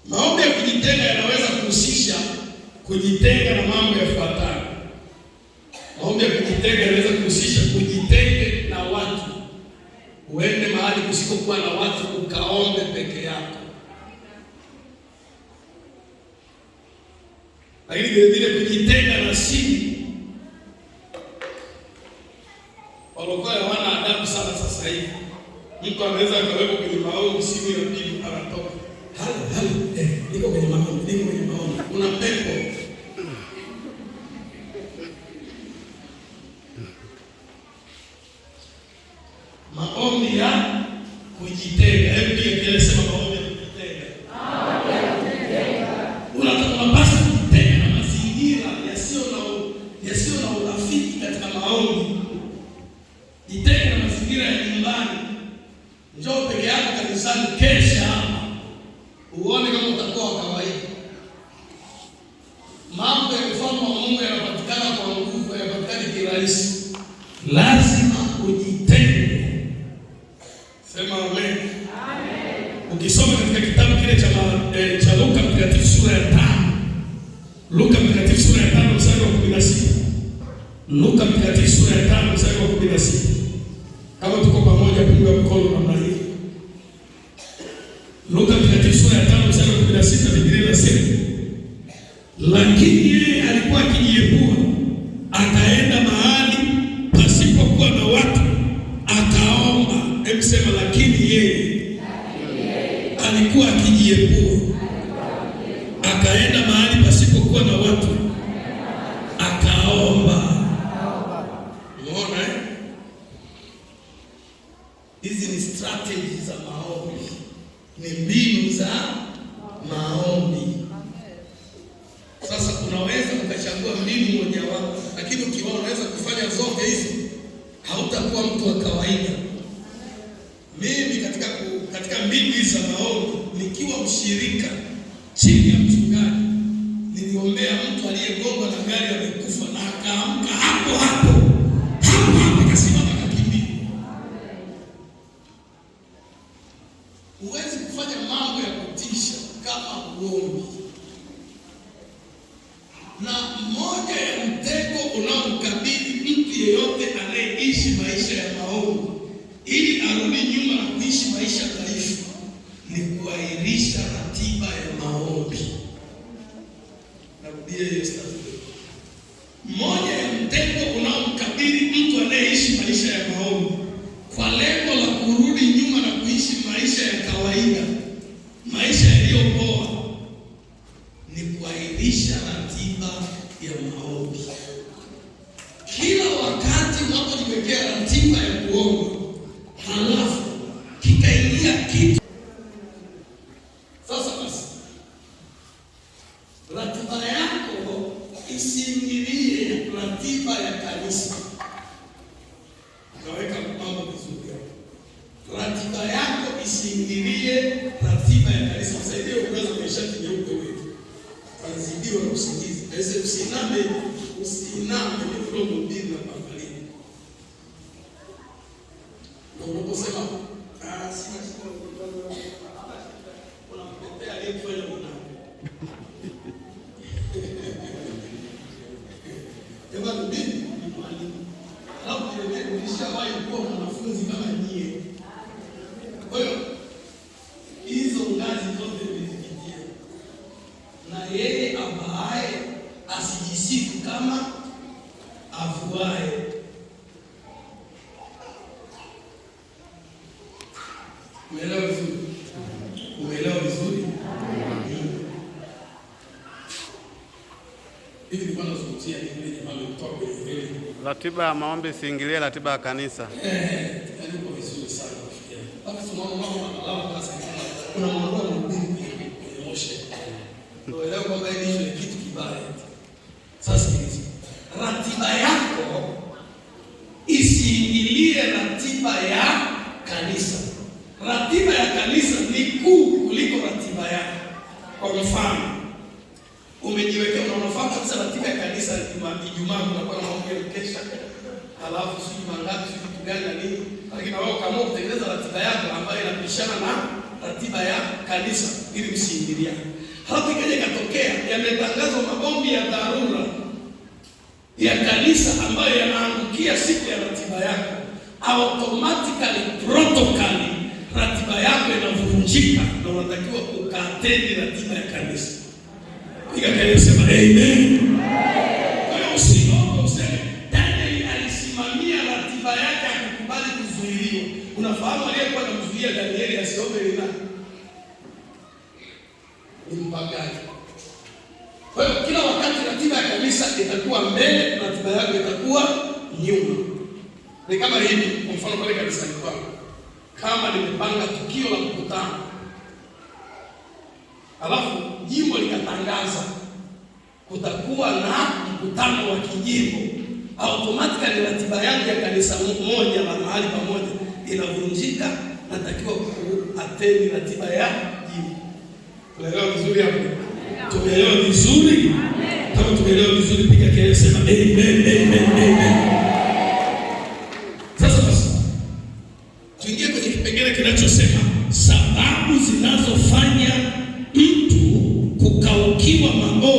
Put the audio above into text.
Maombi ya kujitenga yanaweza kuhusisha kujitenga na mambo yafuatayo. Maombi ya kujitenga yanaweza kuhusisha kujitenge na watu. Uende mahali kusikokuwa na watu ukaombe peke yako. Lakini vile vile kujitenga na simu. Walikuwa hawana adabu sana sasa hivi. Mtu anaweza akawepo kwenye maombi, simu inapiga anatoka. Halo, niko kwenye maombi, Una pepo. Maombi ya kujitenga. Hebu pia kile sema maombi ya kujitenga. Unapaswa kujitenga na mazingira yasiyo na urafiki katika maombi. Jitenge na mazingira ya nyumbani. Njoo peke yako kanisani, kesha hapa. Uone kama utakuwa wa kawaida. Mambo ya ufalme wa Mungu yanapatikana kwa nguvu, yanapatikana kirahisi. Lazima ujitenge. Sema amen. Ukisoma katika kitabu kile cha Luka Mtakatifu sura ya 5. Luka Mtakatifu sura ya 5 mstari wa 16. Luka Mtakatifu sura ya 5 mstari wa 16. Kama tuko pamoja kuunga mkono namna hii. Luka Mtakatifu sura ya 5 mstari wa 16, Biblia inasema, lakini yeye alikuwa akijiepua, akaenda mahali pasipokuwa na watu, akaomba. Hebu sema, lakini yeye alikuwa akijiepua, akaenda mahali pasipokuwa na watu, akaomba. Umeona eh? Hizi ni strategy za maombi. Ni mbinu za maombi. Sasa unaweza ukachagua mbinu moja wapo, lakini ukiwa unaweza kufanya zote hizo, hautakuwa mtu wa kawaida. Mimi katika mbinu hizi za maombi, nikiwa mshirika chini ya mchungaji, niliombea mtu aliyegongwa na gari amekufa na akaamka hapo akasimama akakimbia. Huwezi kufanya mambo ya kutisha kama uombi. Na mmoja ya mtego unaomkabili mtu yeyote anayeishi maisha ya maombi ili arudi nyuma na kuishi maisha dhaifu ni kuahirisha ratiba ya maombi. Narudia hiyo statement. Mmoja ya mtego unaomkabili mtu anayeishi maisha ya maombi kwa lengo la kurudi nyuma na kuishi maisha ya kawaida, maisha yaliyopoa, ni kuahirisha ratiba ya maombi. Kila wakati unapojiwekea ratiba ya kuomba, halafu kikaingia kitu. Sasa basi, ratiba yako isiingilie ratiba ya kanisa. Kaweka mambo vizuri. Ratiba yako isiingilie ratiba ya kanisa. Msaidie ukaza umeshati nyeupe wewe. Tanzidiwa na usingizi. Aise usiname ni mdomo mbili na pambali. Na unaposema sina unamtetea aliyefanya mwanao. Jamani bibi ni mwalimu. Alafu ile nilishawahi kuwa mwanafunzi kama nyie. Kwa hiyo hizo ngazi zote nilizipitia. Na yeye ambaye asijisifu kama afuaye. Umeelewa vizuri? Umeelewa vizuri? Hivi ni bwana zungumzia ile jambo kutoka kwenye ile ratiba ya maombi siingilie ratiba ya kanisa. Ndio vizuri sana. Basi tunaona mama alama sasa kuna mambo mengi kwenye moshe. Ndio leo kwamba hili ni kitu kibaya. Sasa hizi ratiba yako isiingilie ratiba ya kanisa. Ratiba ya kanisa ni kuu kuliko ratiba yako. Kwa mfano, umejiwekea unafahamu kabisa ratiba ya kanisa Ijumaa kunakuwa na maombi ya kesha. Halafu sisi mangapi sisi kitu gani na nini? Lakini wao kama kutengeneza ratiba yako ambayo inapishana na ratiba ya kanisa ili msiingiliane. Hapo ikaja ikatokea yametangazwa maombi ya dharura ya kanisa ambayo yanaangukia siku ya ratiba yako, automatically protocoli ratiba yako inavunjika na unatakiwa ukaatendi ratiba ya kanisa. Piga kelele sema amen. Kwa hiyo usiogope useme Daniel alisimamia ratiba yake akakubali kuzuiliwa. Unafahamu aliyekuwa anamzuia Danieli asiombe ni nani? Ni mpagani. Kwa hiyo kila wakati ratiba ya kanisa itakuwa mbele, ratiba yako itakuwa nyuma. Ni kama hivi, kwa mfano pale kanisani kwangu, kama nimepanga tukio la mkutano, alafu jimbo likatangaza kutakuwa na mkutano wa kijimbo, automatically ratiba yangu ya kanisa moja la mahali pamoja inavunjika, natakiwa kuattend ratiba ya jimbo. Tunaelewa vizuri hapo? Tumeelewa vizuri? Kama tumeelewa vizuri, piga kelele sema amen, amen, amen. Sasa tuingie kwenye kipengele kinachosema